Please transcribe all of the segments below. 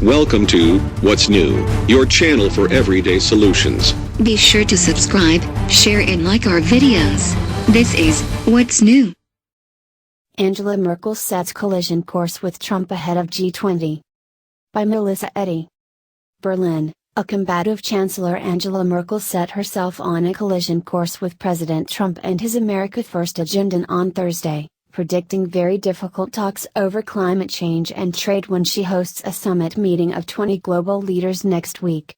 Welcome to What's New, your channel for everyday solutions. Be sure to subscribe, share and like our videos. This is What's New. Angela Merkel sets collision course with Trump ahead of G20. By MELISSA EDDY. Berlin, a combative Chancellor Angela Merkel set herself on a collision course with President Trump and his America First agenda on Thursday, predicting very difficult talks over climate change and trade when she hosts a summit meeting of 20 global leaders next week.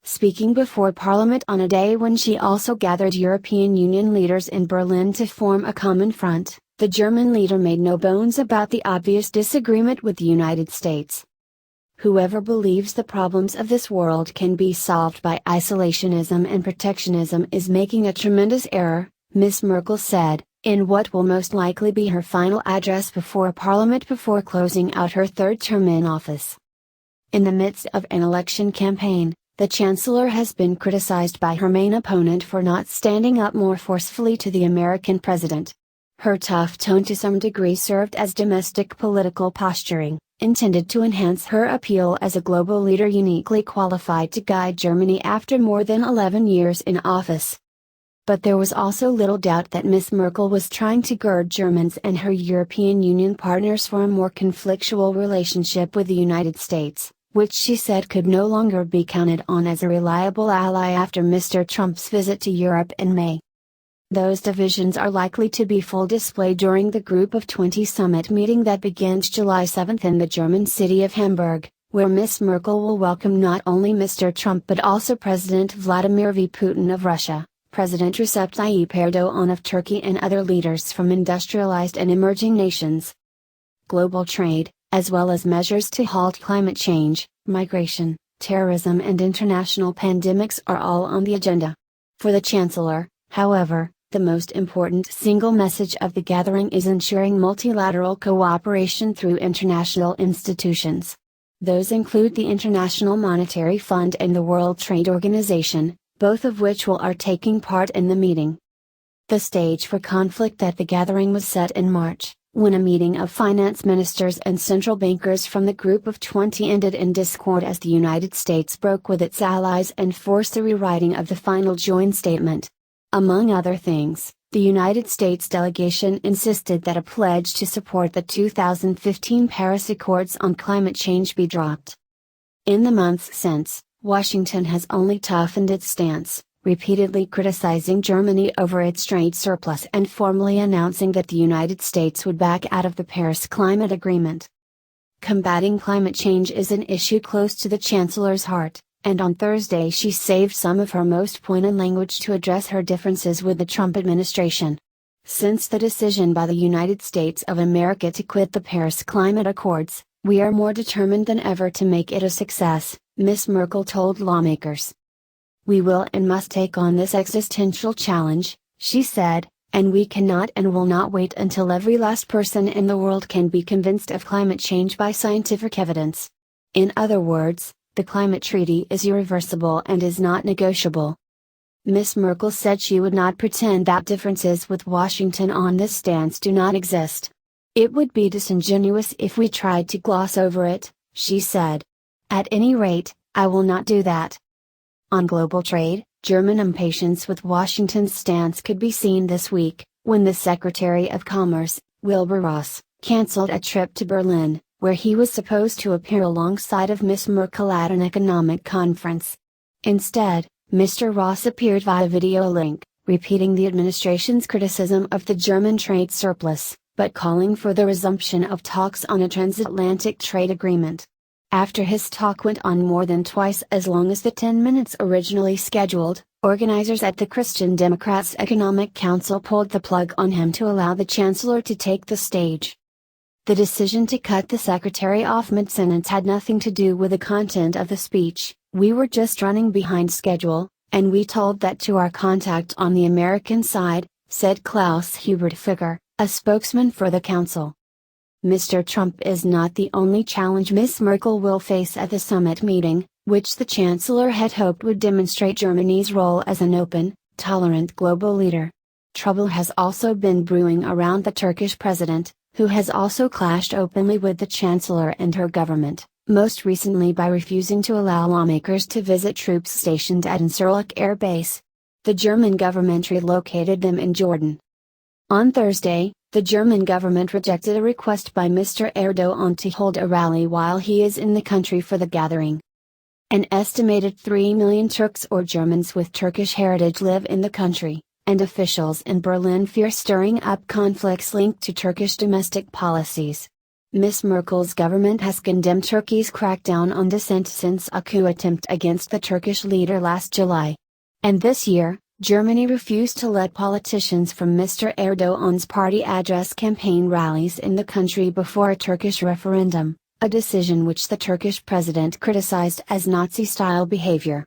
Speaking before Parliament on a day when she also gathered European Union leaders in Berlin to form a common front, the German leader made no bones about the obvious disagreement with the United States. Whoever believes the problems of this world can be solved by isolationism and protectionism is making a tremendous error, Ms. Merkel said, in what will most likely be her final address before Parliament before closing out her third term in office. In the midst of an election campaign, the Chancellor has been criticized by her main opponent for not standing up more forcefully to the American president. Her tough tone to some degree served as domestic political posturing, intended to enhance her appeal as a global leader uniquely qualified to guide Germany after more than 11 years in office. But there was also little doubt that Ms. Merkel was trying to gird Germans and her European Union partners for a more conflictual relationship with the United States, which she said could no longer be counted on as a reliable ally after Mr. Trump's visit to Europe in May. Those divisions are likely to be full display during the Group of 20 summit meeting that begins July 7 in the German city of Hamburg, where Ms. Merkel will welcome not only Mr. Trump but also President Vladimir Putin of Russia, President Recep Tayyip Erdogan of Turkey and other leaders from industrialized and emerging nations. Global trade, as well as measures to halt climate change, migration, terrorism and international pandemics are all on the agenda. For the Chancellor, however, the most important single message of the gathering is ensuring multilateral cooperation through international institutions. Those include the International Monetary Fund and the World Trade Organization, both of which are taking part in the meeting. The stage for conflict at the gathering was set in March, when a meeting of finance ministers and central bankers from the Group of 20 ended in discord as the United States broke with its allies and forced the rewriting of the final joint statement. Among other things, the United States delegation insisted that a pledge to support the 2015 Paris Accords on climate change be dropped. In the months since, Washington has only toughened its stance, repeatedly criticizing Germany over its trade surplus and formally announcing that the United States would back out of the Paris Climate Agreement. Combating climate change is an issue close to the Chancellor's heart, and on Thursday she saved some of her most poignant language to address her differences with the Trump administration. Since the decision by the United States of America to quit the Paris Climate Accords, we are more determined than ever to make it a success, Ms. Merkel told lawmakers. We will and must take on this existential challenge, she said, and we cannot and will not wait until every last person in the world can be convinced of climate change by scientific evidence. In other words, the climate treaty is irreversible and is not negotiable. Ms. Merkel said she would not pretend that differences with Washington on this stance do not exist. It would be disingenuous if we tried to gloss over it, she said. At any rate, I will not do that. On global trade, German impatience with Washington's stance could be seen this week, when the Secretary of Commerce, Wilbur Ross, cancelled a trip to Berlin, where he was supposed to appear alongside of Ms. Merkel at an economic conference. Instead, Mr. Ross appeared via video link, repeating the administration's criticism of the German trade surplus, but calling for the resumption of talks on a transatlantic trade agreement. After his talk went on more than twice as long as the 10 minutes originally scheduled, organizers at the Christian Democrats Economic Council pulled the plug on him to allow the Chancellor to take the stage. The decision to cut the Secretary off mid-sentence had nothing to do with the content of the speech. We were just running behind schedule, and we told that to our contact on the American side, said Klaus Hubert Figger, a spokesman for the Council. Mr. Trump is not the only challenge Ms. Merkel will face at the summit meeting, which the Chancellor had hoped would demonstrate Germany's role as an open, tolerant global leader. Trouble has also been brewing around the Turkish president, who has also clashed openly with the Chancellor and her government, most recently by refusing to allow lawmakers to visit troops stationed at Incirlik Air Base. The German government relocated them in Jordan. On Thursday, the German government rejected a request by Mr. Erdogan to hold a rally while he is in the country for the gathering. An estimated 3 million Turks or Germans with Turkish heritage live in the country, and officials in Berlin fear stirring up conflicts linked to Turkish domestic policies. Ms. Merkel's government has condemned Turkey's crackdown on dissent since a coup attempt against the Turkish leader last July. And this year, Germany refused to let politicians from Mr. Erdogan's party address campaign rallies in the country before a Turkish referendum, a decision which the Turkish president criticized as Nazi-style behavior.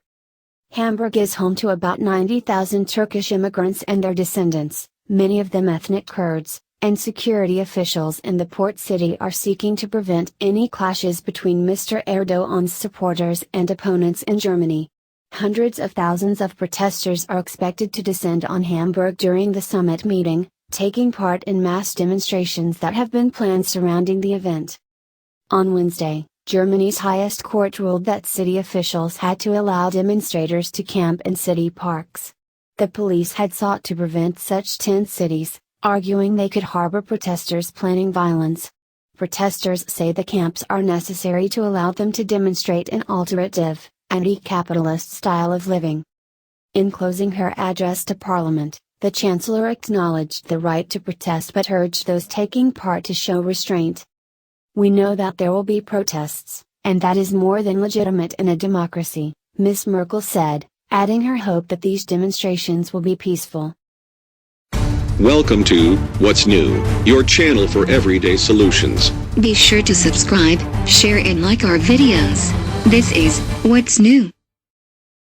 Hamburg is home to about 90,000 Turkish immigrants and their descendants, many of them ethnic Kurds, and security officials in the port city are seeking to prevent any clashes between Mr. Erdogan's supporters and opponents in Germany. Hundreds of thousands of protesters are expected to descend on Hamburg during the summit meeting, taking part in mass demonstrations that have been planned surrounding the event. On Wednesday, Germany's highest court ruled that city officials had to allow demonstrators to camp in city parks. The police had sought to prevent such tent cities, arguing they could harbor protesters planning violence. Protesters say the camps are necessary to allow them to demonstrate an alternative, anti-capitalist style of living. In closing her address to Parliament, the Chancellor acknowledged the right to protest but urged those taking part to show restraint. "We know that there will be protests, and that is more than legitimate in a democracy," Ms. Merkel said, adding her hope that these demonstrations will be peaceful. Welcome to What's New, your channel for everyday solutions. Be sure to subscribe, share and like our videos. This is What's New.